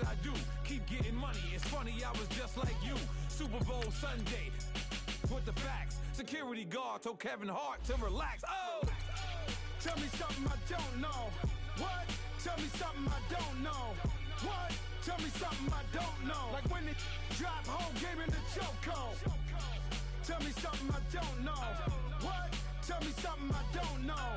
did I do? Keep getting money. It's funny, I was just like you. Super Bowl Sunday with the facts. Security guard told Kevin Hart to relax. Oh! Tell me something I don't know. What? Tell me something I don't know. What? Tell me something I don't know. Like when it drop, whole game in the chokehold. Tell me something I don't know. What? Tell me something I don't know.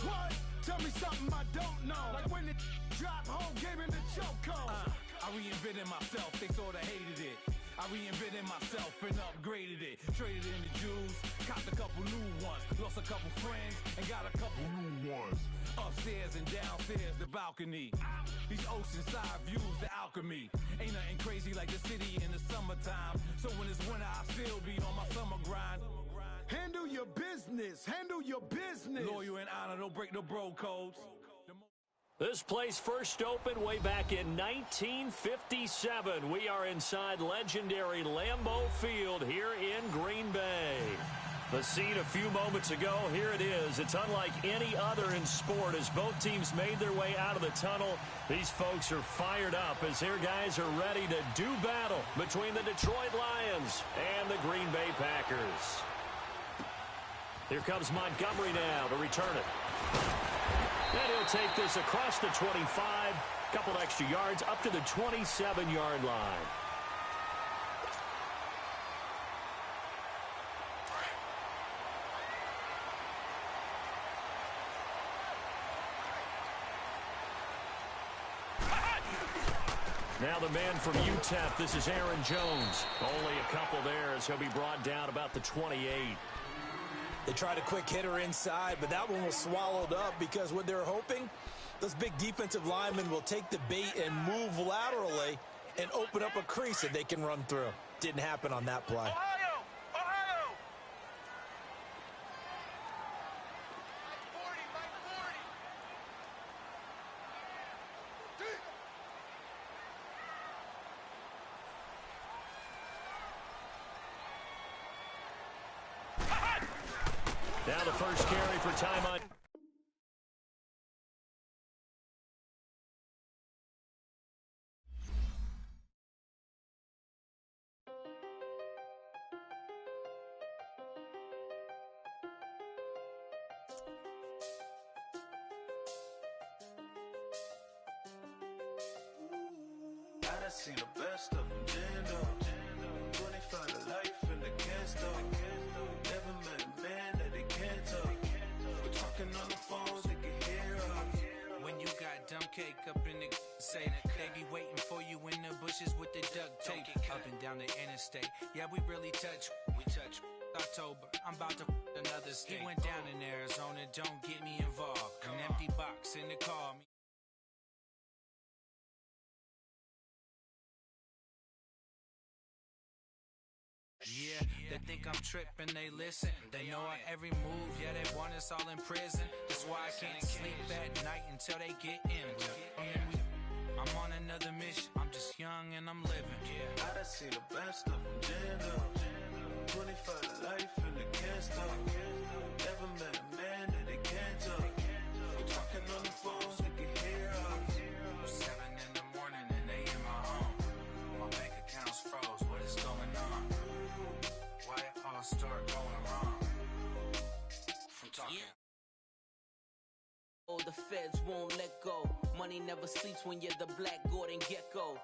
What? Tell me something I don't know. Like when it drop, whole game in the chokehold. I reinvented myself, they sorta hated it. I reinvented myself and upgraded it. Traded in the Jews, copped a couple new ones. Lost a couple friends and got a couple new ones. Upstairs and downstairs, the balcony. These oceanside views, the alchemy. Ain't nothing crazy like the city in the summertime. So when it's winter, I still be on my summer grind. Handle your business, handle your business. Loyal and honor, don't break no bro codes. This place first opened way back in 1957. We are inside legendary Lambeau Field here in Green Bay. The scene a few moments ago, here it is. It's unlike any other in sport as both teams made their way out of the tunnel. These folks are fired up as their guys are ready to do battle between the Detroit Lions and the Green Bay Packers. Here comes Montgomery now to return it. And he'll take this across the 25, couple extra yards up to the 27-yard line. Now the man from UTEP, this is Aaron Jones. Only a couple there as he'll be brought down about the 28. They tried a quick hitter inside, but that one was swallowed up because what they're hoping, those big defensive linemen will take the bait and move laterally and open up a crease that they can run through. Didn't happen on that play. Ohio! Ohio! Now the first carry for time on. I done seen the best of them, Jando. 25 to life in the can't stop. Never met a man that they can't talk. We're talking on the phones, they can hear us. When you got dumb cake up in the say that they be waiting for you in the bushes with the duct tape up and down the interstate. Yeah, we really touch. We touch. October, I'm about to another state. He went down in Arizona, don't get me involved. An empty box in the car. Yeah, they think I'm tripping, they listen. They know our every move, yeah, they want us all in prison. That's why I can't sleep at night until they get in. I'm on another mission, I'm just young and I'm living. I done seen the best of them, Jando. 25 to life in the can't stop. Never met a man that they can't talk. We're talking on the phones, they can hear us. 7 in the morning and they in my home. My bank account's froze, what is going on? Why it all start going wrong? From talking. Oh, the feds won't let go. Money never sleeps when you're the black Gordon Gecko.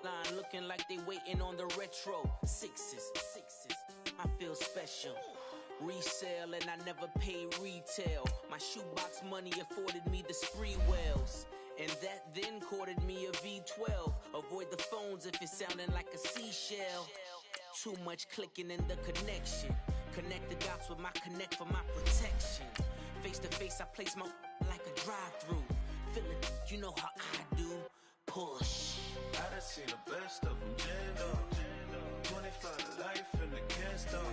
Line looking like they waiting on the retro. Sixes, I feel special. Resale and I never pay retail. My shoebox money afforded me the spree wells. And that then courted me a V12. Avoid the phones if it's sounding like a seashell. Too much clicking in the connection. Connect the dots with my connect for my protection. Face to face, I place my like a drive-through. Feeling, you know how I do. Push. I done seen the best of them, Jando. 25 to life in the can't stop.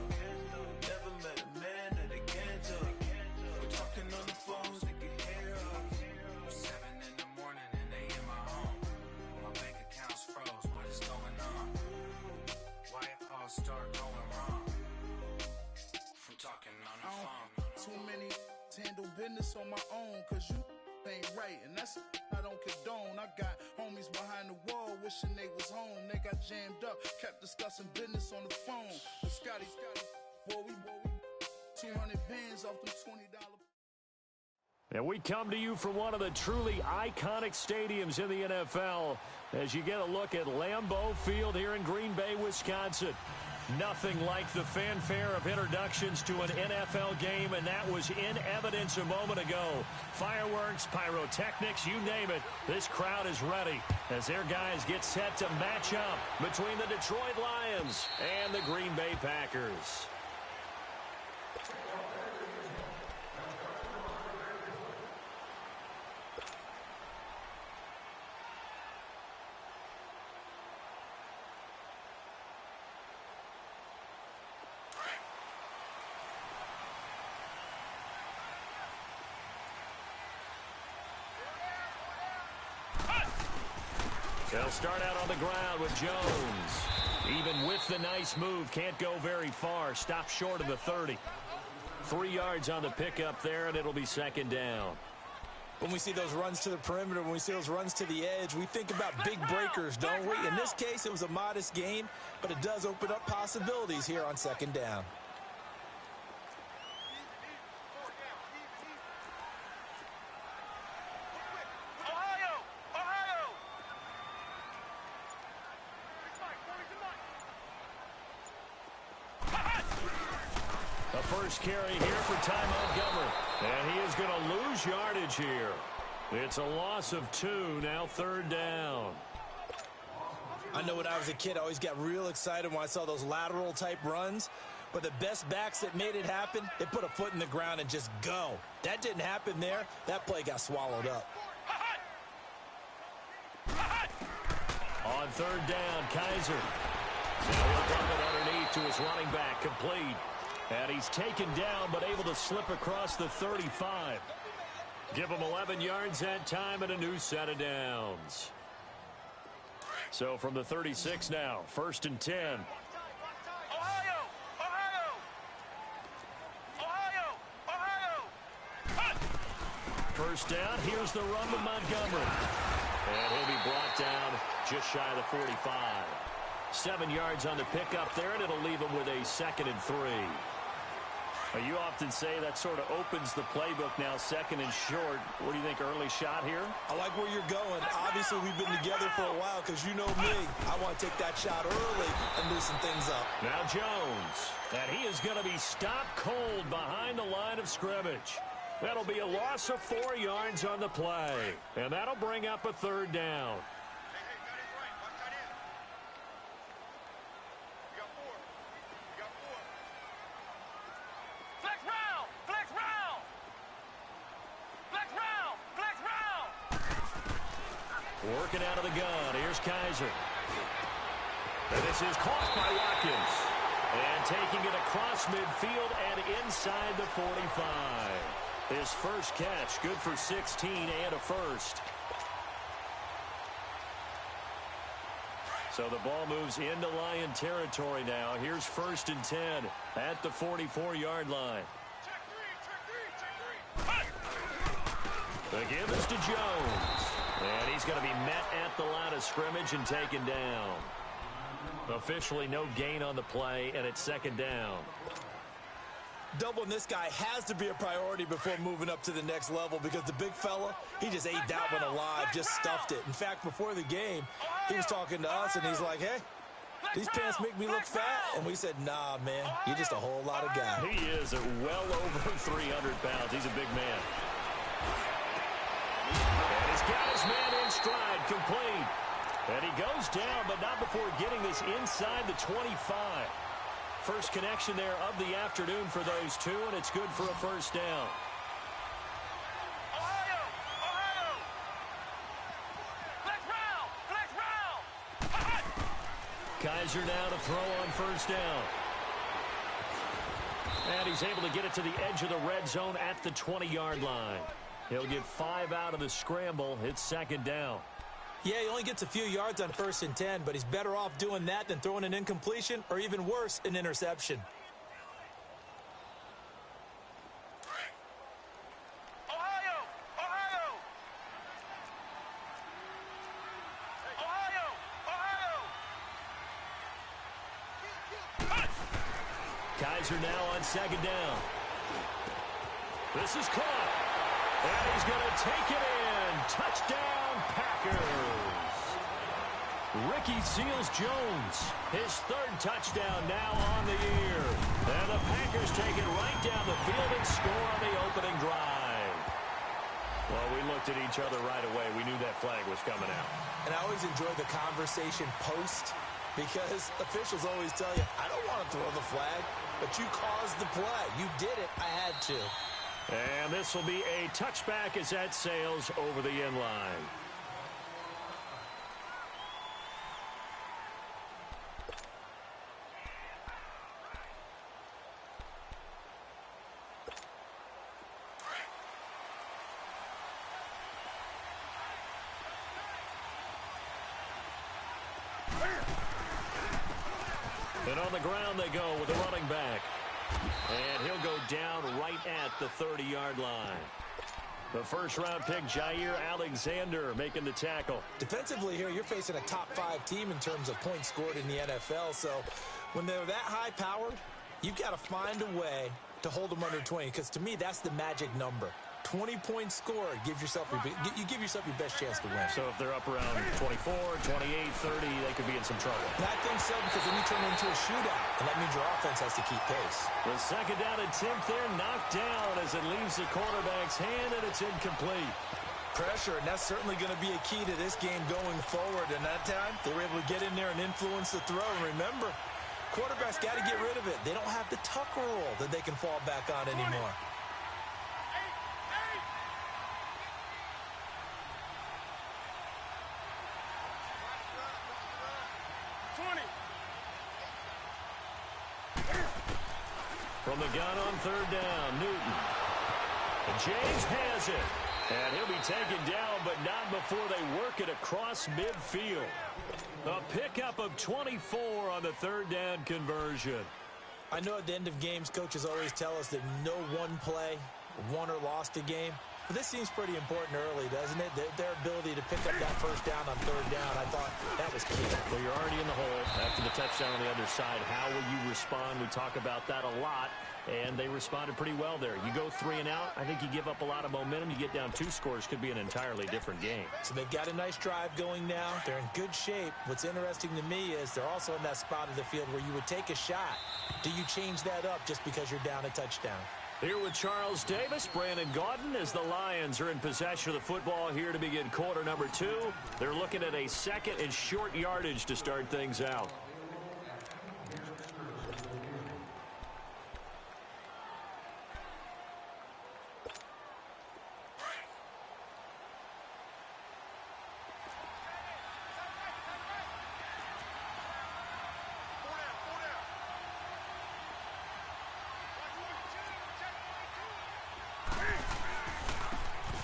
Never met a man that they can't talk. We're talking on the phones, they can hear us. 7 in the morning and they in my home. My bank account's froze, what is going on? Why it all start going wrong? From talking on the phone. Too many to handle business on my own, cause you ain't right, and that's I don't condone. I got homies behind the wall wishing they was home. They got jammed up, kept discussing business on the phone. But Scotty, boy, we 200 bands off them $20. And we come to you from one of the truly iconic stadiums in the NFL as you get a look at Lambeau Field here in Green Bay, Wisconsin. Nothing like the fanfare of introductions to an NFL game, and that was in evidence a moment ago. Fireworks, pyrotechnics, you name it. This crowd is ready as their guys get set to match up between the Detroit Lions and the Green Bay Packers. They'll start out on the ground with Jones. Even with the nice move, can't go very far. Stop short of the 30. 3 yards on the pickup there, and it'll be second down. When we see those runs to the perimeter, when we see those runs to the edge, we think about big breakers, don't we? In this case, it was a modest gain, but it does open up possibilities here on second down. First carry here for Ty Montgomery. And he is going to lose yardage here. It's a loss of 2, now third down. I know when I was a kid, I always got real excited when I saw those lateral type runs. But the best backs that made it happen, they put a foot in the ground and just go. That didn't happen there. That play got swallowed up. On third down, Kaiser. Now he'll dump it underneath to his running back, complete. And he's taken down, but able to slip across the 35. Give him 11 yards that time and a new set of downs. So from the 36 now, first and 10. Ohio! First down, here's the run with Montgomery. And he'll be brought down just shy of the 45. 7 yards on the pickup there, and it'll leave him with a 2nd and 3. You often say that sort of opens the playbook now, 2nd and short. What do you think, early shot here? I like where you're going. Obviously, we've been together for a while because you know me. I want to take that shot early and loosen things up. Now Jones. And he is going to be stopped cold behind the line of scrimmage. That'll be a loss of 4 yards on the play. And that'll bring up a third down. Working out of the gun. Here's Kaiser. And this is caught by Watkins. And taking it across midfield and inside the 45. His first catch, good for 16 and a first. So the ball moves into Lion territory now. Here's first and 10 at the 44-yard line. The give is to Jones. And he's going to be met at the line of scrimmage and taken down. Officially no gain on the play, and it's second down. Doubling this guy has to be a priority before moving up to the next level because the big fella, he just ate that one alive, just stuffed it. In fact, before the game, he was talking to us, and he's like, hey, these pants make me look fat. And we said, nah, man, you're just a whole lot of guy. He is well over 300 pounds. He's a big man. And he's got his man in stride, complete. And he goes down, but not before getting this inside the 25. First connection there of the afternoon for those two, and it's good for a first down. Ohio! Flex round! Kaiser now to throw on first down. And he's able to get it to the edge of the red zone at the 20-yard line. He'll get 5 out of the scramble. It's second down. Yeah, he only gets a few yards on first and 10, but he's better off doing that than throwing an incompletion or even worse, an interception. Ohio! Kaiser now on second down. This is caught. And he's going to take it in. Touchdown, Packers. Ricky Seals-Jones, his third touchdown now on the year. And the Packers take it right down the field and score on the opening drive. Well, we looked at each other right away. We knew that flag was coming out. And I always enjoy the conversation post because officials always tell you, I don't want to throw the flag, but you caused the play. You did it. I had to. And this will be a touchback as that sails over the end line. And on the ground they go with the running back. And he'll go down right at the 30-yard line. The first-round pick, Jair Alexander, making the tackle. Defensively here, you're facing a top-5 team in terms of points scored in the NFL. So when they're that high-powered, you've got to find a way to hold them under 20. Because to me, that's the magic number. 20 points scored, you give yourself your best chance to win. So if they're up around 24, 28, 30, they could be in some trouble. And I think so, because then you turn into a shootout, and that means your offense has to keep pace. The second down attempt there knocked down as it leaves the quarterback's hand, and it's incomplete. Pressure, and that's certainly going to be a key to this game going forward. And that time, they were able to get in there and influence the throw. And remember, quarterbacks got to get rid of it. They don't have the Tucker rule that they can fall back on anymore. 20. From the gun on third down, Newton. And James has it. And he'll be taken down, but not before they work it across midfield. A pickup of 24 on the third down conversion. I know at the end of games, coaches always tell us that no one play won or lost a game. But this seems pretty important early, doesn't it? Their ability to pick up that first down on third down, I thought that was key. Well, you're already in the hole after the touchdown on the other side. How will you respond? We talk about that a lot, and they responded pretty well there. You go 3 and out, I think you give up a lot of momentum. You get down 2 scores, could be an entirely different game. So they've got a nice drive going now. They're in good shape. What's interesting to me is they're also in that spot of the field where you would take a shot. Do you change that up just because you're down a touchdown? Here with Charles Davis, Brandon Gaudin, as the Lions are in possession of the football here to begin quarter number 2. They're looking at a second and short yardage to start things out.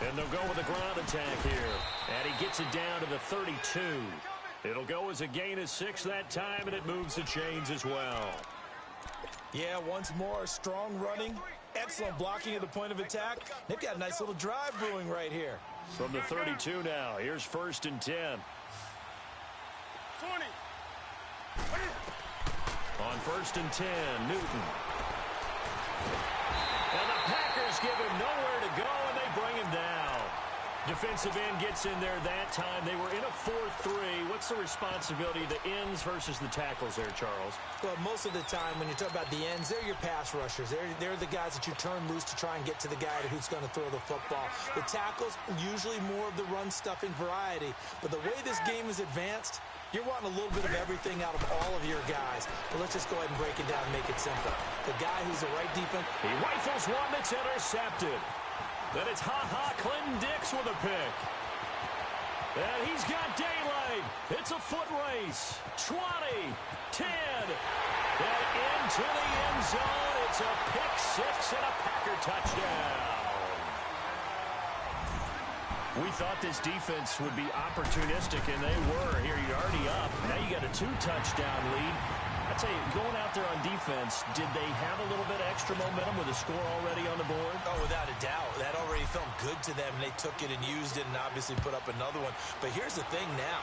And they'll go with a ground attack here. And he gets it down to the 32. It'll go as a gain of 6 that time, and it moves the chains as well. Yeah, once more, strong running, excellent blocking at the point of attack. They've got a nice little drive brewing right here. From the 32 now, here's 1st and 10. 20. On 1st and 10, Newton. And the Packers give him nowhere to go, and they bring him down. Defensive end gets in there that time. They were in a 4-3. What's the responsibility of the ends versus the tackles there, Charles? Well, most of the time when you talk about the ends, they're your pass rushers. They're the guys that you turn loose to try and get to the guy who's going to throw the football. The tackles, usually more of the run-stuffing variety. But the way this game is advanced, you're wanting a little bit of everything out of all of your guys. But let's just go ahead and break it down and make it simple. The guy who's the right defense. He rifles one that's intercepted. Then it's Clinton Dix with a pick. And he's got daylight. It's a foot race. 20, 10, and into the end zone. It's a pick 6 and a Packer touchdown. We thought this defense would be opportunistic, and they were. Here you're already up. Now you got a 2-touchdown lead. I tell you, going out there on defense, did they have a little bit of extra momentum with a score already on the board? Oh, without a doubt. That already felt good to them. They took it and used it and obviously put up another one. But here's the thing now.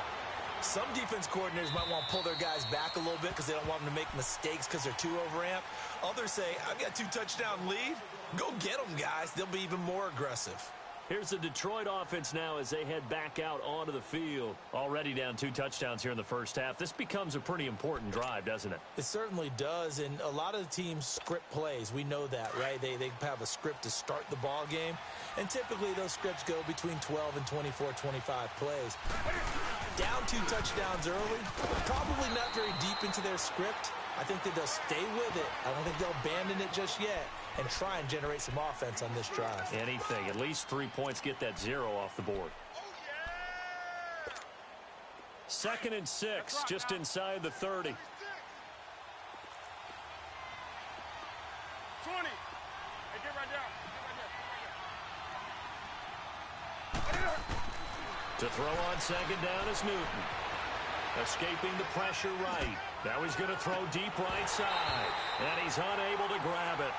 Some defense coordinators might want to pull their guys back a little bit because they don't want them to make mistakes because they're too overamped. Others say, I've got 2-touchdown lead. Go get them, guys. They'll be even more aggressive. Here's the Detroit offense now as they head back out onto the field. Already down 2 touchdowns here in the first half. This becomes a pretty important drive, doesn't it? It certainly does, and a lot of the teams script plays. We know that, right? They have a script to start the ball game, and typically those scripts go between 12 and 24, 25 plays. Down 2 touchdowns early, probably not very deep into their script. I think that they'll stay with it. I don't think they'll abandon it just yet and try and generate some offense on this drive. Anything. At least 3 points, get that 0 off the board. 2nd and 6, just inside the 30. 20. Hey, get right down. To throw on 2nd down is Newton. Escaping the pressure right. Now he's going to throw deep right side. And he's unable to grab it.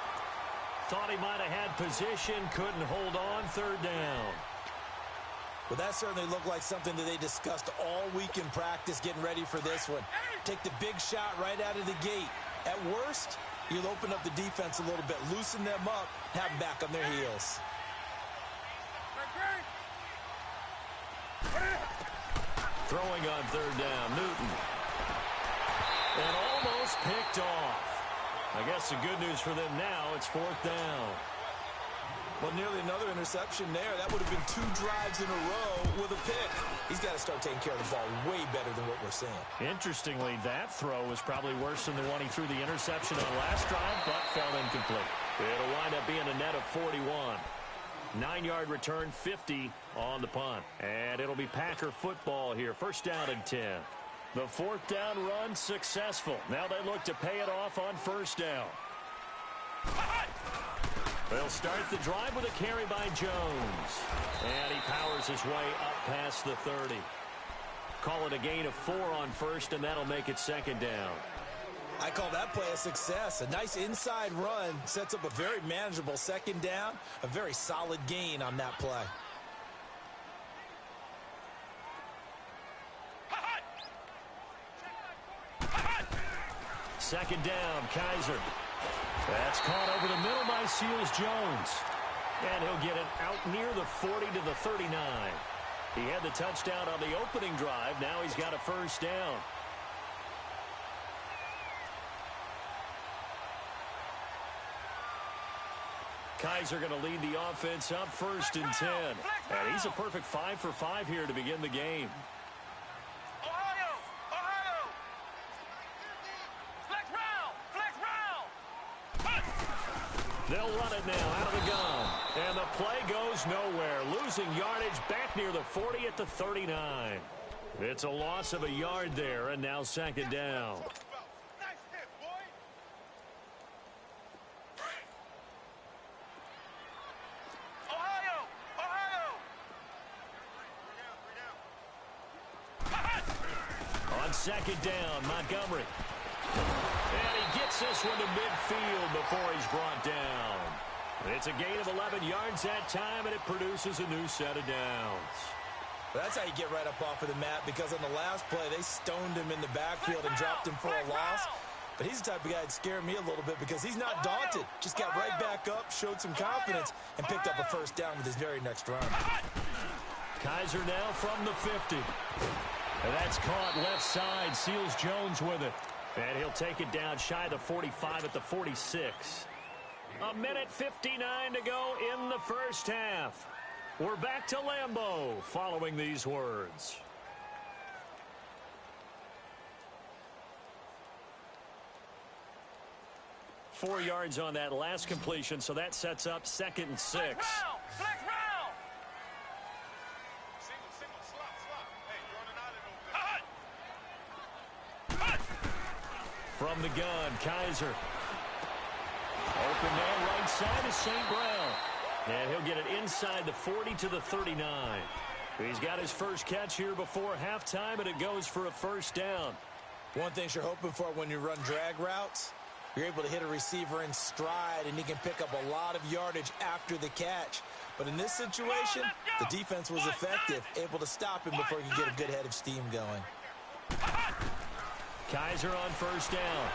Thought he might have had position, couldn't hold on, 3rd down. Well, that certainly looked like something that they discussed all week in practice getting ready for this one. Take the big shot right out of the gate. At worst, you'll open up the defense a little bit, loosen them up, have them back on their heels. Throwing on 3rd down, Newton. And almost picked off. I guess the good news for them now, it's 4th down. Well, nearly another interception there. That would have been 2 drives in a row with a pick. He's got to start taking care of the ball way better than what we're seeing. Interestingly, that throw was probably worse than the one he threw the interception on last drive, but fell incomplete. It'll wind up being a net of 41. 9-yard return, 50 on the punt. And it'll be Packer football here. 1st down and 10. The 4th down run successful. Now they look to pay it off on 1st down. They'll start the drive with a carry by Jones. And he powers his way up past the 30. Call it a gain of 4 on 1st, and that'll make it 2nd down. I call that play a success. A nice inside run sets up a very manageable 2nd down. A very solid gain on that play. Second down, Kaiser. That's caught over the middle by Seals-Jones. And he'll get it out near the 40 to the 39. He had the touchdown on the opening drive. Now he's got a 1st down. Kaiser going to lead the offense up 1st and 10. And he's a perfect 5 for 5 here to begin the game. Ohio! Ohio! Flex round! They'll run it now out of the gun. And the play goes nowhere. Losing yardage back near the 40 at the 39. It's a loss of a yard there, and now 2nd down. Nice hit, boy! Ohio! Ohio! On 2nd down, Montgomery. And he gets this one to midfield before he's brought down. It's a gain of 11 yards that time, and it produces a new set of downs. Well, that's how you get right up off of the mat, because on the last play, they stoned him in the backfield and dropped him for a loss. But he's the type of guy that scared me a little bit because he's not daunted. Just got right back up, showed some confidence, and picked up a 1st down with his very next run. Kaiser now from the 50. And that's caught left side. Seals-Jones with it. And he'll take it down shy of the 45 at the 46. 1:59 to go in the first half. We're back to Lambeau following these words. Four yards on that last completion, so that sets up 2nd and 6. Flex round! Single, slot. Hey, you're on an island over there. From the gun, Kaiser. Open man right side is St. Brown. And he'll get it inside the 40 to the 39. He's got his first catch here before halftime, and it goes for a 1st down. One thing you're hoping for when you run drag routes, you're able to hit a receiver in stride, and he can pick up a lot of yardage after the catch. But in this situation, the defense was effective, able to stop him before he could get a good head of steam going. Kaiser on first down.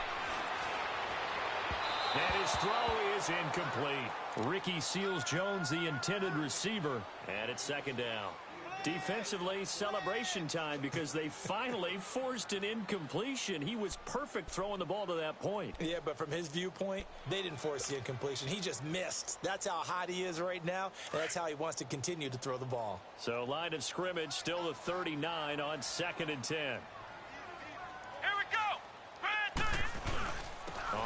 And his throw is incomplete. Ricky Seals-Jones, the intended receiver, and it's second down. Defensively, celebration time because they finally forced an incompletion. He was perfect throwing the ball to that point. Yeah, but from his viewpoint, they didn't force the incompletion. He just missed. That's how hot he is right now, and that's how he wants to continue to throw the ball. So line of scrimmage still the 39 on 2nd and 10. Here we go.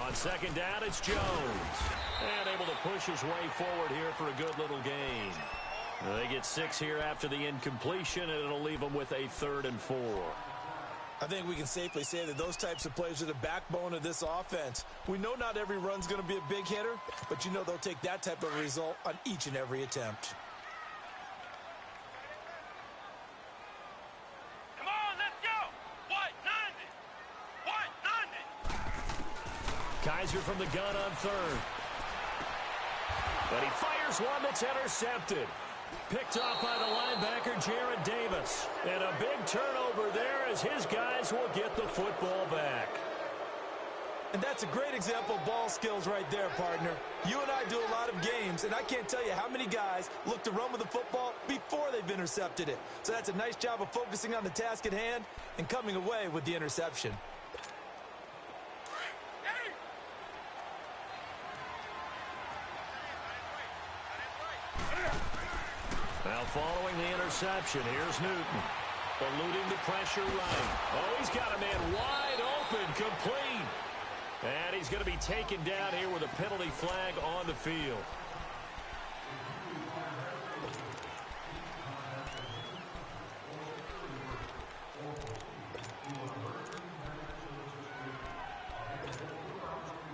On second down, it's Jones. And able to push his way forward here for a good little gain. They get 6 here after the incompletion, and it'll leave them with a 3rd and 4. I think we can safely say that those types of plays are the backbone of this offense. We know not every run's going to be a big hitter, but you know they'll take that type of result on each and every attempt. Come on, let's go. White 90. White 90. Kaiser from the gun on 3rd. But he fires one that's intercepted. Picked off by the linebacker, Jarrad Davis. And a big turnover there as his guys will get the football back. And that's a great example of ball skills right there, partner. You and I do a lot of games, and I can't tell you how many guys look to run with the football before they've intercepted it. So that's a nice job of focusing on the task at hand and coming away with the interception. Now following the interception, here's Newton. Eluding the pressure right. Oh, he's got a man wide open, complete. And he's going to be taken down here with a penalty flag on the field.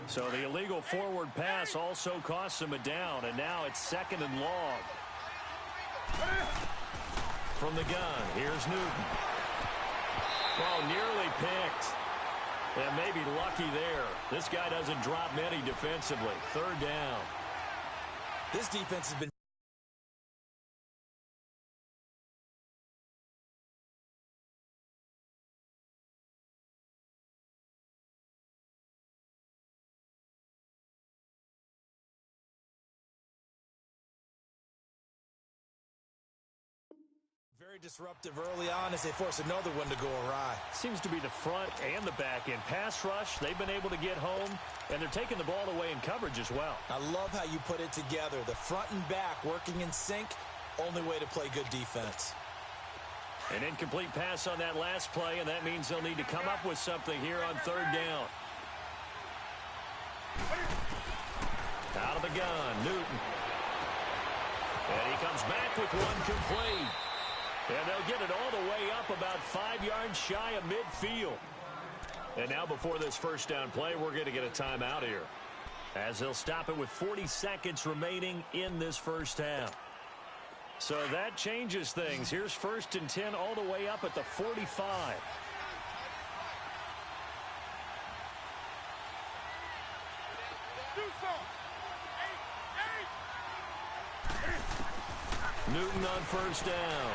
So the illegal forward pass also costs him a down, and now it's 2nd and long. From the gun, here's Newton. Oh, nearly picked. And maybe lucky there. This guy doesn't drop many defensively. 3rd down. This defense has been very disruptive early on as they force another one to go awry. Seems to be the front and the back end. Pass rush, they've been able to get home, and they're taking the ball away in coverage as well. I love how you put it together. The front and back working in sync, only way to play good defense. An incomplete pass on that last play, and that means they'll need to come up with something here on 3rd down. Out of the gun, Newton. And he comes back with one complete. And they'll get it all the way up about 5 yards shy of midfield. And now before this first down play, we're going to get a timeout here, as they'll stop it with 40 seconds remaining in this first half. So that changes things. Here's 1st and 10 all the way up at the 45. Newton on first down.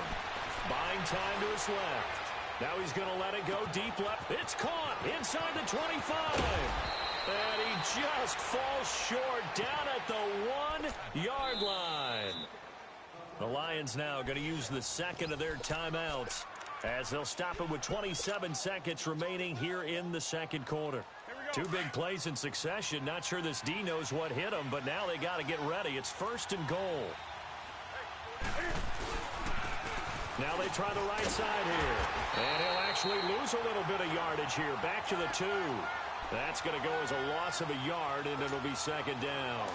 Buying time to his left. Now he's going to let it go deep left. It's caught inside the 25. And he just falls short down at the 1-yard line. The Lions now going to use the 2nd of their timeouts as they'll stop it with 27 seconds remaining here in the 2nd quarter. 2 big plays in succession. Not sure this D knows what hit him, but now they got to get ready. It's 1st and goal. Now they try the right side here. And he'll actually lose a little bit of yardage here. Back to the 2. That's going to go as a loss of a yard, and it'll be 2nd down.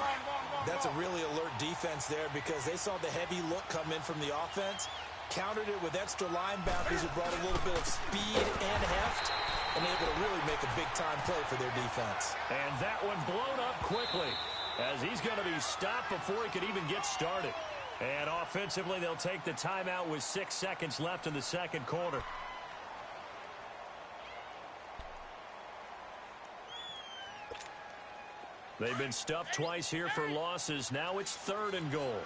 That's a really alert defense there because they saw the heavy look come in from the offense, countered it with extra linebackers who brought a little bit of speed and heft, and able to really make a big-time play for their defense. And that one blown up quickly as he's going to be stopped before he could even get started. And offensively, they'll take the timeout with 6 seconds left in the 2nd quarter. They've been stuffed twice here for losses. Now it's 3rd and goal.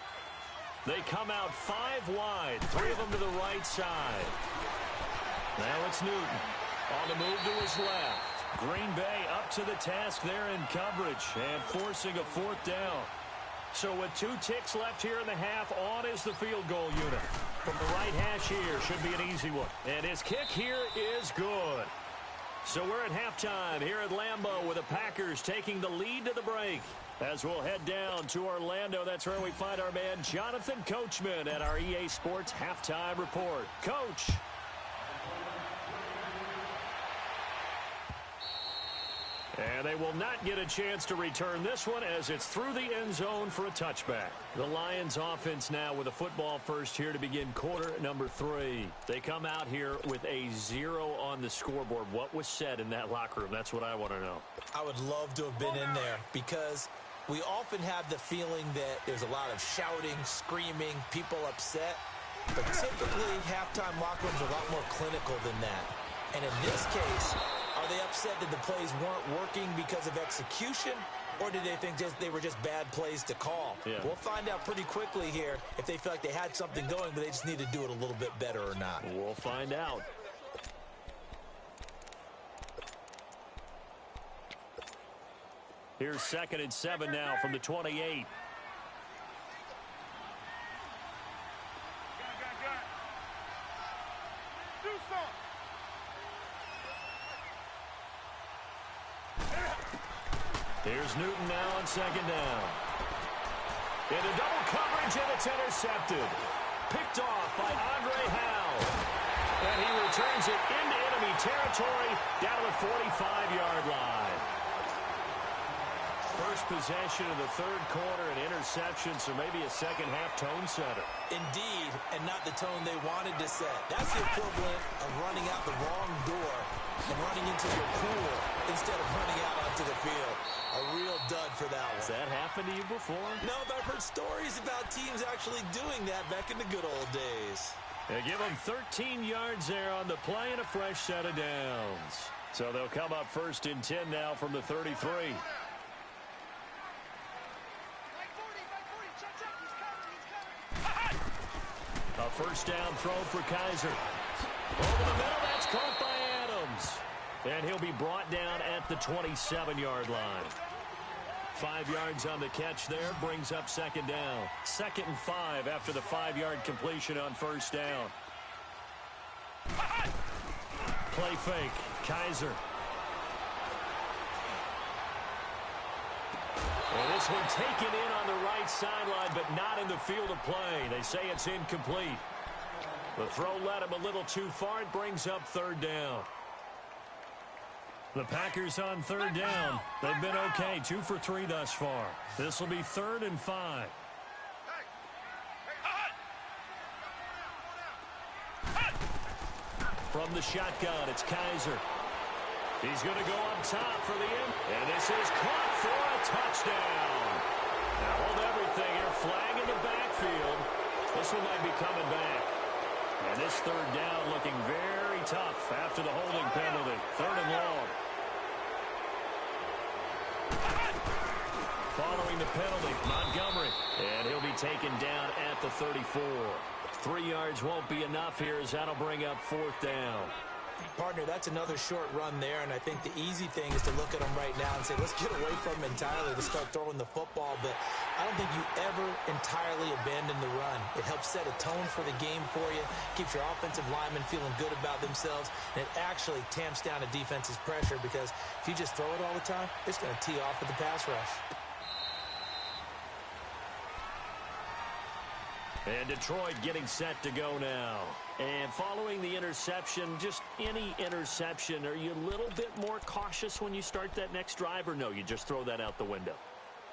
They come out 5 wide, 3 of them to the right side. Now it's Newton. On the move to his left. Green Bay up to the task there in coverage and forcing a fourth down. So with 2 ticks left here in the half, on is the field goal unit. From the right hash here, should be an easy one. And his kick here is good. So we're at halftime here at Lambeau with the Packers taking the lead to the break. As we'll head down to Orlando, that's where we find our man Jonathan Coachman at our EA Sports Halftime Report. Coach. And they will not get a chance to return this one as it's through the end zone for a touchback. The Lions offense now with a football first here to begin quarter number 3. They come out here with a 0 on the scoreboard. What was said in that locker room? That's what I want to know. I would love to have been in there because we often have the feeling that there's a lot of shouting, screaming, people upset. But typically, halftime locker rooms are a lot more clinical than that. And in this case, are they upset that the plays weren't working because of execution, or did they think they were just bad plays to call? Yeah. We'll find out pretty quickly here if they feel like they had something going, but they just need to do it a little bit better or not. We'll find out. Here's 2nd and 7 now from the 28. Do something. Here's Newton now on 2nd down. Into double coverage, and it's intercepted. Picked off by Andre Howe. And he returns it into enemy territory down to the 45-yard line. First possession of the 3rd quarter, an interception, so maybe a second-half tone setter. Indeed, and not the tone they wanted to set. That's the equivalent of running out the wrong door and running into your pool instead of running out onto the field. A real dud for that one. Has that happened to you before? No, but I've heard stories about teams actually doing that back in the good old days. They give them 13 yards there on the play and a fresh set of downs. So they'll come up 1st and 10 now from the 33. A first down throw for Kaiser. Over the middle, that's caught by Adams. And he'll be brought down at the 27-yard line. 5 yards on the catch there, brings up 2nd down. 2nd and 5 after the 5-yard completion on 1st down. Play fake, Kaiser. Well, this one taken in on the right sideline, but not in the field of play. They say it's incomplete. The throw led him a little too far. It brings up 3rd down. The Packers on 3rd down. They've been okay, 2 for 3 thus far. This will be 3rd and 5. From the shotgun, it's Kaiser. He's going to go up top for the end. And this is caught for a touchdown. Now hold everything here. Flag in the backfield. This one might be coming back. And this 3rd down looking very tough after the holding penalty. 3rd and long. Following the penalty, Montgomery. And he'll be taken down at the 34. 3 yards won't be enough here as that'll bring up 4th down. Partner, that's another short run there, and I think the easy thing is to look at them right now and say, let's get away from them entirely to start throwing the football, but I don't think you ever entirely abandon the run. It helps set a tone for the game for you, keeps your offensive linemen feeling good about themselves, and it actually tamps down a defense's pressure because if you just throw it all the time, it's going to tee off with the pass rush. And Detroit getting set to go now. And following the interception, just any interception, are you a little bit more cautious when you start that next drive, or no, you just throw that out the window?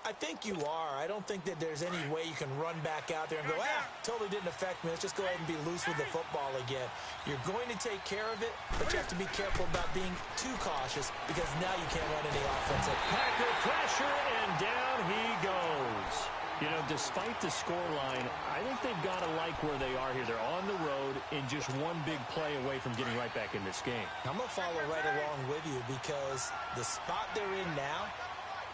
I think you are. I don't think that there's any way you can run back out there and go, totally didn't affect me. Let's just go ahead and be loose with the football again. You're going to take care of it, but you have to be careful about being too cautious because now you can't run any offense. Packer pressure, and down he goes. You know, despite the scoreline, I think they've got to like where they are here. They're on the road and just one big play away from getting right back in this game. I'm going to follow right along with you because the spot they're in now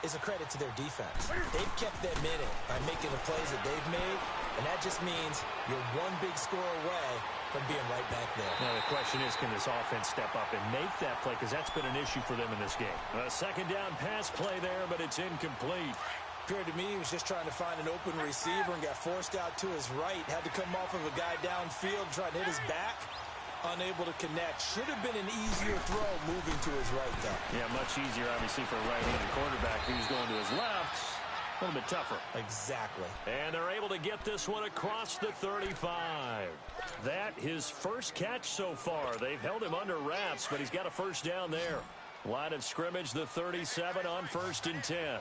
is a credit to their defense. They've kept them in it by making the plays that they've made, and And that just means you're one big score away from being right back there. Now the question is, can this offense step up and make that play? Because that's been an issue for them in this game. A second down pass play there, but it's incomplete. Appeared to me he was just trying to find an open receiver and got forced out to his right. Had to come off of a guy downfield, trying to hit his back. Unable to connect. Should have been an easier throw moving to his right, though. Yeah, much easier, obviously, for a right-handed quarterback who's going to his left. A little bit tougher. Exactly. And they're able to get this one across the 35. That his first catch so far. They've held him under wraps, but he's got a first down there. Line of scrimmage, the 37 on 1st and 10.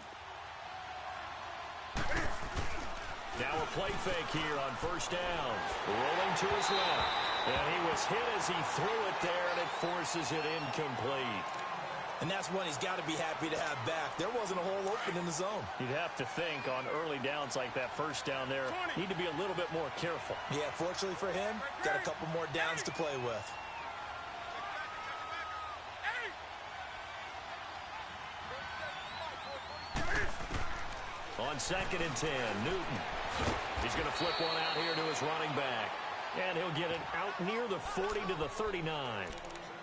Now a play fake here on 1st down. Rolling to his left. And he was hit as he threw it there, and it forces it incomplete. And that's one he's got to be happy to have back. There wasn't a hole open in the zone. You'd have to think on early downs like that, first down there, need to be a little bit more careful. Yeah, fortunately for him, got a couple more downs to play with. On 2nd and 10, Newton. He's going to flip one out here to his running back. And he'll get it out near the 40 to the 39.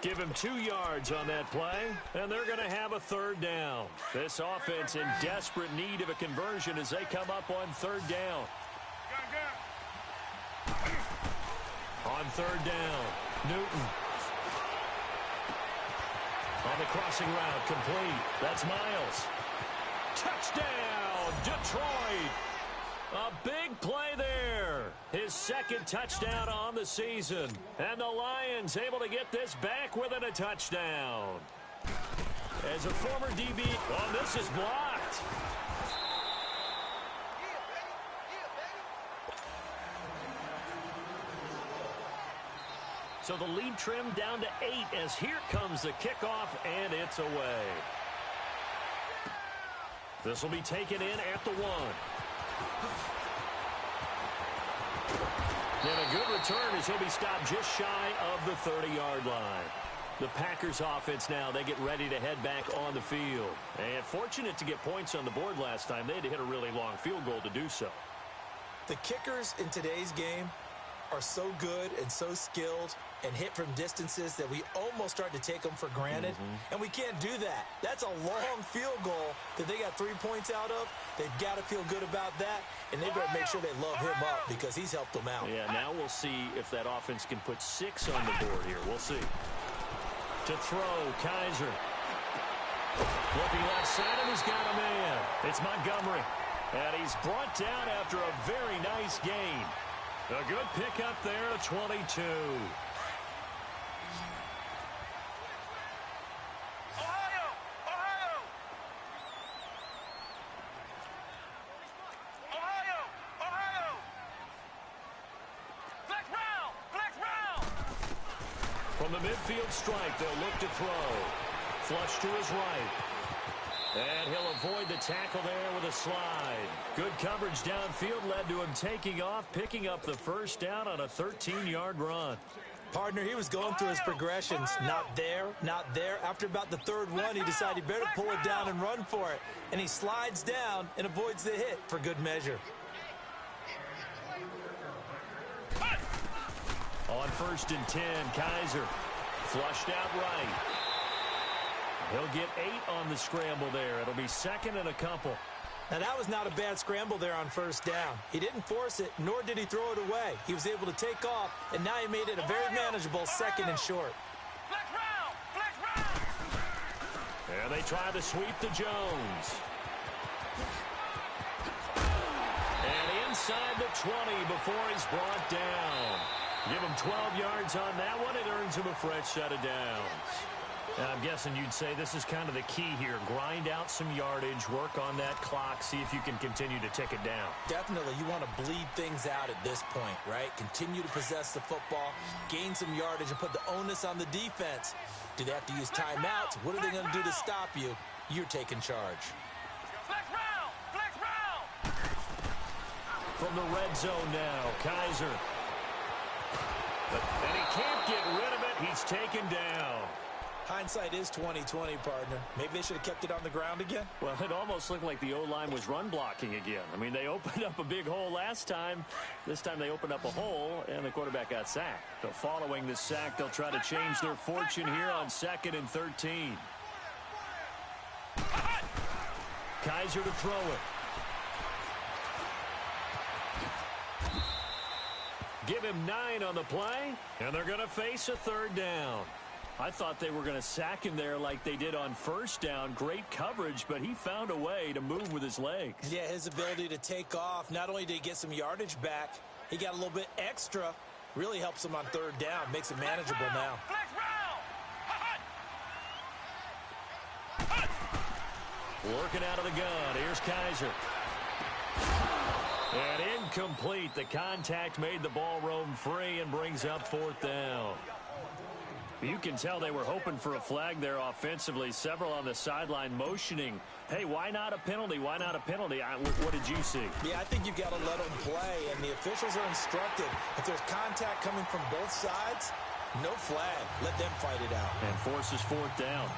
Give him 2 yards on that play, and they're going to have a 3rd down. This offense in desperate need of a conversion as they come up on 3rd down. On 3rd down, Newton. On the crossing route, complete. That's Miles. Touchdown, Detroit. A big play there. His 2nd touchdown on the season. And the Lions able to get this back within a touchdown. As a former DB, this is blocked. So the lead trimmed down to 8 as here comes the kickoff, and it's away. This will be taken in at the 1. And a good return as he'll be stopped just shy of the 30-yard line. The Packers offense now, they get ready to head back on the field. And fortunate to get points on the board last time. They had to hit a really long field goal to do so. The kickers in today's game are so good and so skilled and hit from distances that we almost start to take them for granted. And we can't do that. That's a long field goal that they got 3 points out of. They've got to feel good about that, and they better make sure they love him up because he's helped them out. Yeah, now we'll see if that offense can put 6 on the board here. We'll see. To throw, Kaiser. Looking left side, and he's got a man. It's Montgomery. And he's brought down after a very nice gain. A good pickup there at 22. Ohio! Ohio! Ohio! Ohio! Flex round! Flex round! From the midfield stripe, they'll look to throw. Flush to his right. And he'll avoid the tackle there with a slide. Good coverage downfield led to him taking off, picking up the first down on a 13-yard run. Partner, he was going through his progressions. Not there, not there. After about the 3rd one, he decided he better pull it down and run for it. And he slides down and avoids the hit for good measure. On 1st and 10, Kaiser flushed out right. He'll get 8 on the scramble there. It'll be 2nd and a couple. Now, that was not a bad scramble there on 1st down. He didn't force it, nor did he throw it away. He was able to take off, and now he made it a very manageable 2nd and short. Flex round! Flex round! And they try to sweep to Jones. And inside the 20 before he's brought down. Give him 12 yards on that one. It earns him a fresh set of downs. Now, I'm guessing you'd say this is kind of the key here. Grind out some yardage, work on that clock, see if you can continue to tick it down. Definitely, you want to bleed things out at this point, right? Continue to possess the football, gain some yardage, and put the onus on the defense. Do they have to use timeouts? What are they going to do to stop you? You're taking charge. Flex round! Flex round! From the red zone now, Kaiser. And he can't get rid of it. He's taken down. Hindsight is 20/20, partner. Maybe they should have kept it on the ground again. Well, it almost looked like the O-line was run blocking again. I mean, they opened up a big hole last time. This time they opened up a hole, and the quarterback got sacked. So following this sack, they'll try to change their fortune here on 2nd and 13. Kizer to throw it. Give him 9 on the play, and they're going to face a 3rd down. I thought they were going to sack him there like they did on 1st down. Great coverage, but he found a way to move with his legs. Yeah, his ability to take off, not only did he get some yardage back, he got a little bit extra. Really helps him on 3rd down, makes it manageable now. Flex round. Working out of the gun. Here's Kizer. And incomplete. The contact made the ball roam free and brings up 4th down. You can tell they were hoping for a flag there offensively. Several on the sideline motioning. Hey, why not a penalty? Why not a penalty? What did you see? Yeah, I think you've got to let them play, and the officials are instructed. If there's contact coming from both sides, no flag. Let them fight it out. And forces 4th down.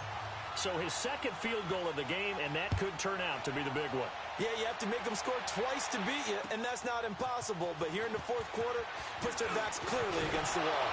So his 2nd field goal of the game, and that could turn out to be the big one. Yeah, you have to make them score twice to beat you, and that's not impossible. But here in the 4th quarter, puts their backs clearly against the wall.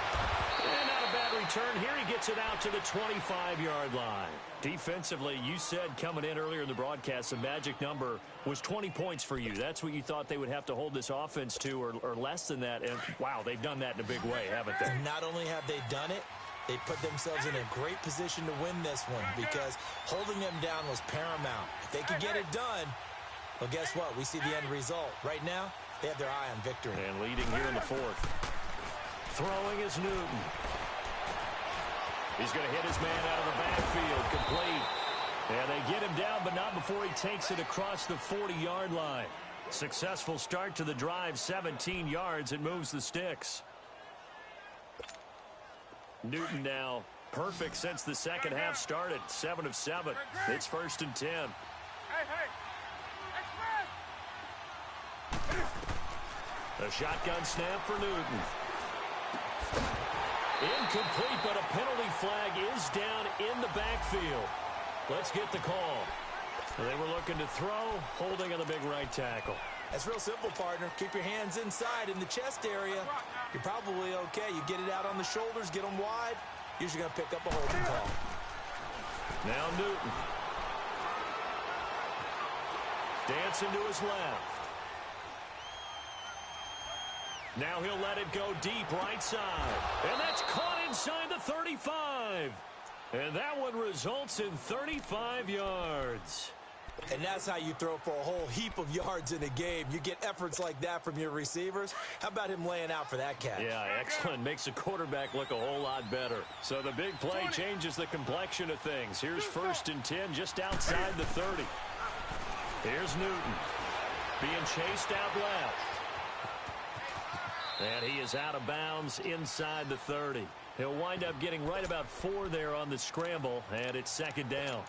And not a bad return. Here he gets it out to the 25-yard line. Defensively, you said coming in earlier in the broadcast, the magic number was 20 points for you. That's what you thought they would have to hold this offense to, or less than that. And, wow, they've done that in a big way, haven't they? Not only have they done it, they put themselves in a great position to win this one because holding them down was paramount. If they could get it done, well, guess what? We see the end result. Right now, they have their eye on victory. And leading here in the 4th. Throwing is Newton. He's going to hit his man out of the backfield. Complete. And they get him down, but not before he takes it across the 40-yard line. Successful start to the drive, 17 yards, and moves the sticks. Newton now perfect since the 2nd half started. 7 of 7. It's 1st and 10. A shotgun snap for Newton. Incomplete, but a penalty flag is down in the backfield. Let's get the call. They were looking to throw, holding on the big right tackle. That's real simple, partner. Keep your hands inside in the chest area. You're probably okay. You get it out on the shoulders, get them wide. Usually going to pick up a holding call. Now Newton. Dancing to his left. Now he'll let it go deep right side. And that's caught inside the 35. And that one results in 35 yards. And that's how you throw for a whole heap of yards in a game. You get efforts like that from your receivers. How about him laying out for that catch? Yeah, excellent. Makes the quarterback look a whole lot better. So the big play changes the complexion of things. Here's 1st and 10 just outside the 30. Here's Newton being chased out left. And he is out of bounds inside the 30. He'll wind up getting right about 4 there on the scramble, and it's 2nd down.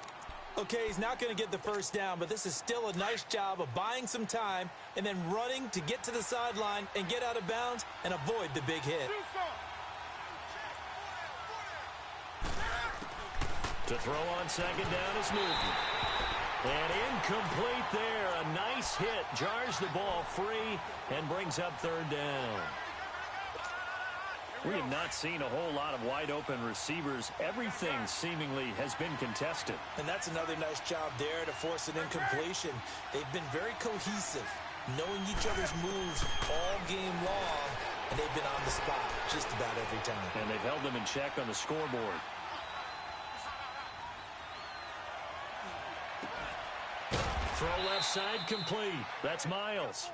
Okay, he's not going to get the 1st down, but this is still a nice job of buying some time and then running to get to the sideline and get out of bounds and avoid the big hit. To throw on 2nd down is Newton. And incomplete there. A nice hit. Jars the ball free and brings up 3rd down. We have not seen a whole lot of wide-open receivers. Everything seemingly has been contested. And that's another nice job there to force an incompletion. They've been very cohesive, knowing each other's moves all game long, and they've been on the spot just about every time. And they've held them in check on the scoreboard. Throw left side complete. That's Miles.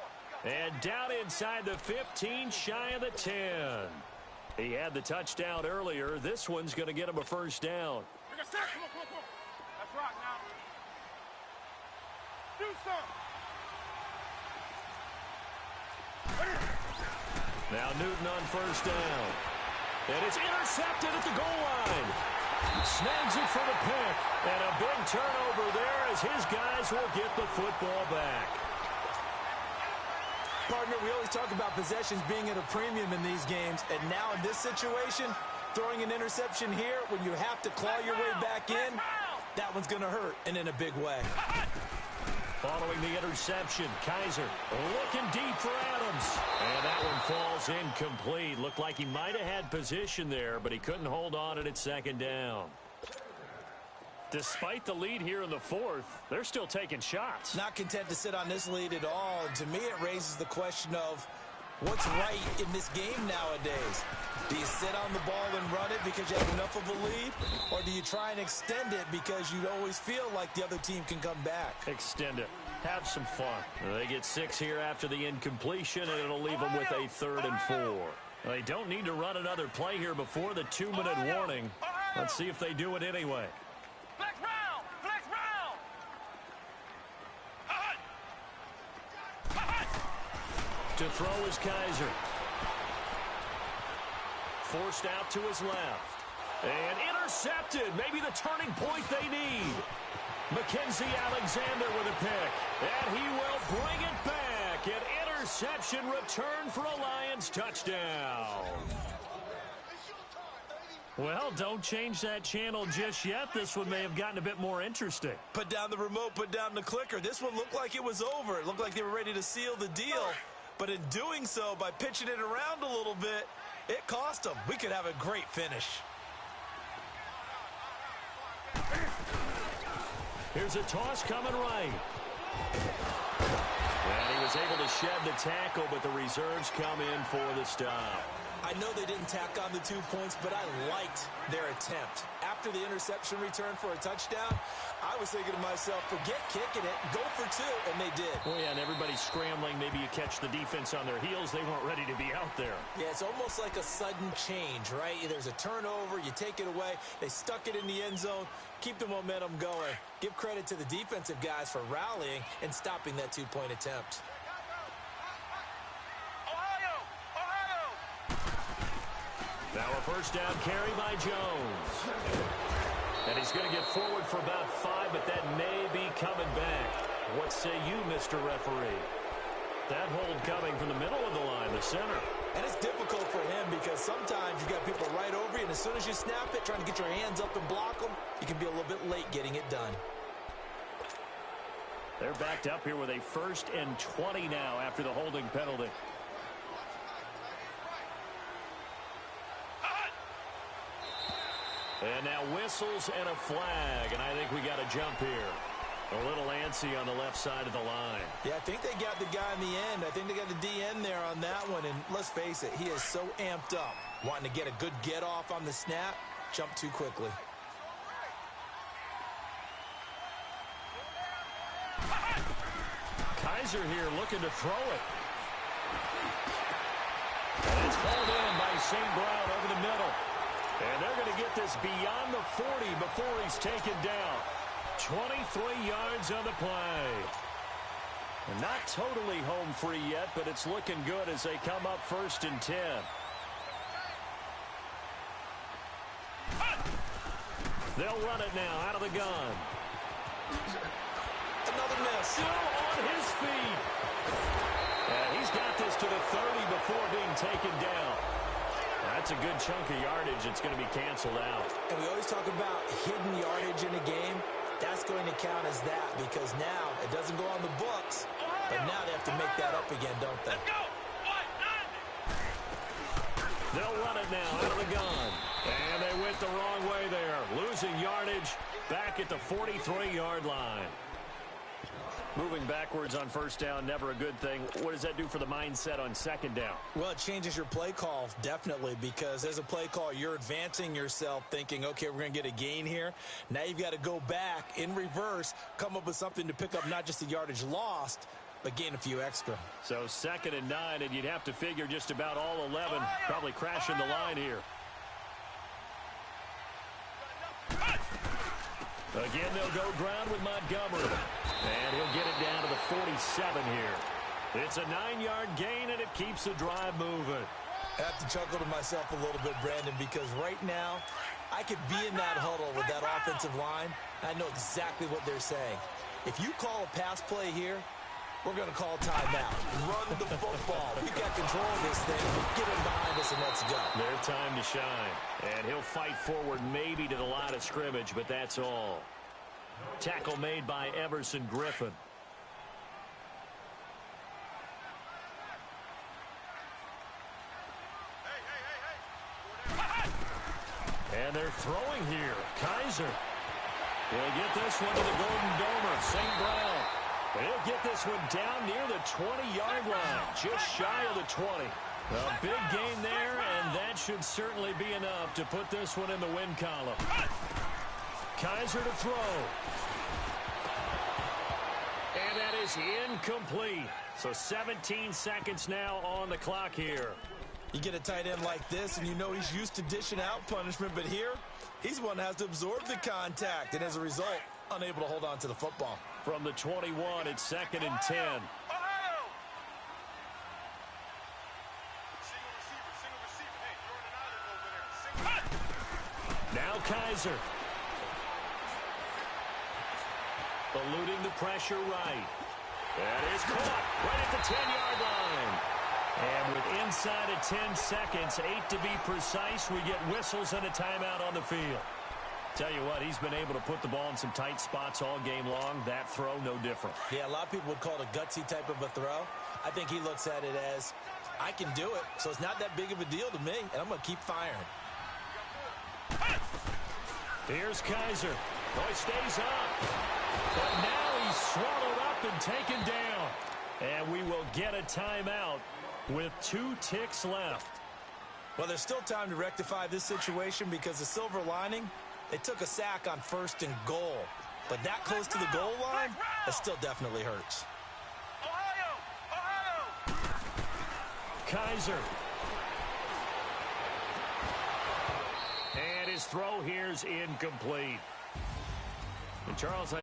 And down inside the 15, shy of the 10. He had the touchdown earlier. This one's going to get him a 1st down. That's right now. Do something. Now Newton on 1st down. And it's intercepted at the goal line. Snags it for the pick. And a big turnover there as his guys will get the football back. Partner, we always talk about possessions being at a premium in these games, and now in this situation, Throwing an interception here when you have to claw your way back in, that one's going to hurt, and in a big way. Following the interception, Kizer looking deep for Adams. And that one falls incomplete. Looked like he might have had position there, but he couldn't hold on at second down. Despite the lead here in the fourth, they're still taking shots. Not content to sit on this lead at all. And to me, it raises the question of what's right in this game nowadays. Do you sit on the ball and run it because you have enough of a lead? Or do you try and extend it because you always feel like the other team can come back? Extend it. Have some fun. They get 6 here after the incompletion, and it'll leave them with a 3rd and 4. They don't need to run another play here before the 2-minute warning. Let's see if they do it anyway. Flex round! Flex round! To throw is Kizer. Forced out to his left. And intercepted. Maybe the turning point they need. Mackenzie Alexander with a pick. And he will bring it back. An interception return for a Lions touchdown. Well, don't change that channel just yet. This one may have gotten a bit more interesting. Put down the remote, put down the clicker. This one looked like it was over. It looked like they were ready to seal the deal. But in doing so, by pitching it around a little bit, it cost them. We could have a great finish. Here's a toss coming right. And he was able to shed the tackle, but the reserves come in for the stop. I know they didn't tack on the 2 points, but I liked their attempt. After the interception return for a touchdown, I was thinking to myself, forget kicking it, go for 2, and they did. Well, yeah, and everybody's scrambling. Maybe you catch the defense on their heels. They weren't ready to be out there. Yeah, it's almost like a sudden change, right? There's a turnover, you take it away, they stuck it in the end zone, keep the momentum going. Give credit to the defensive guys for rallying and stopping that 2-point attempt. Now a first down carry by Jones. And he's going to get forward for about 5, but that may be coming back. What say you, Mr. Referee? That hold coming from the middle of the line, the center. And it's difficult for him because sometimes you've got people right over you, and as soon as you snap it, trying to get your hands up and block them, you can be a little bit late getting it done. They're backed up here with a 1st and 20 now after the holding penalty. And now whistles and a flag, and I think we got a jump here. A little antsy on the left side of the line. Yeah, I think they got the guy in the end. I think they got the DN there on that one, and let's face it, he is so amped up, wanting to get a good get-off on the snap, jump too quickly. Kizer here looking to throw it. And it's pulled in by St. Brown over the middle. And they're going to get this beyond the 40 before he's taken down. 23 yards on the play. And not totally home free yet, but it's looking good as they come up 1st and 10. They'll run it now out of the gun. Another miss. Still on his feet. And he's got this to the 30 before being taken down. That's a good chunk of yardage. It's going to be canceled out. And we always talk about hidden yardage in a game. That's going to count as that because now it doesn't go on the books, but now they have to make that up again, don't they? They'll run it now out of the gun. And they went the wrong way there. Losing yardage back at the 43-yard line. Moving backwards on 1st down, never a good thing. What does that do for the mindset on 2nd down? Well, it changes your play call, definitely, because as a play call, you're advancing yourself thinking, okay, we're going to get a gain here. Now you've got to go back in reverse, come up with something to pick up not just the yardage lost, but gain a few extra. So 2nd and 9, and you'd have to figure just about all 11 probably crashing the line here. Again, they'll go ground with Montgomery. And he'll get it down to the 47 here. It's a 9-yard gain, and it keeps the drive moving. I have to chuckle to myself a little bit, Brandon, because right now I could be in that huddle with that offensive line. I know exactly what they're saying. If you call a pass play here, we're going to call timeout. Run the football. We've got control of this thing. Get him behind us this and let's go. Their time to shine. And he'll fight forward maybe to the line of scrimmage, but that's all. Tackle made by Everson Griffin. And they're throwing here. Kaiser. He'll get this one to the Golden Domer, St. Brown. And he'll get this one down near the 20-yard line, just shy of the 20. A big gain there, and that should certainly be enough to put this one in the win column. Kaiser to throw. And that is incomplete. So 17 seconds now on the clock here. You get a tight end like this, and you know he's used to dishing out punishment, but here, he's one that has to absorb the contact, and as a result, unable to hold on to the football. From the 21, it's 2nd and 10. Now Kaiser. Eluding the pressure right. That is caught right at the 10-yard line. And with inside of 10 seconds, 8 to be precise, we get whistles and a timeout on the field. Tell you what, he's been able to put the ball in some tight spots all game long. That throw, no different. Yeah, a lot of people would call it a gutsy type of a throw. I think he looks at it as, I can do it, so it's not that big of a deal to me, and I'm going to keep firing. Here's Kaiser. Oh, he stays up. But now he's swallowed up and taken down. And we will get a timeout with 2 ticks left. Well, there's still time to rectify this situation because the silver lining, they took a sack on 1st and goal. But that close to the goal line, it still definitely hurts. Kaiser. And his throw here is incomplete. And Charles,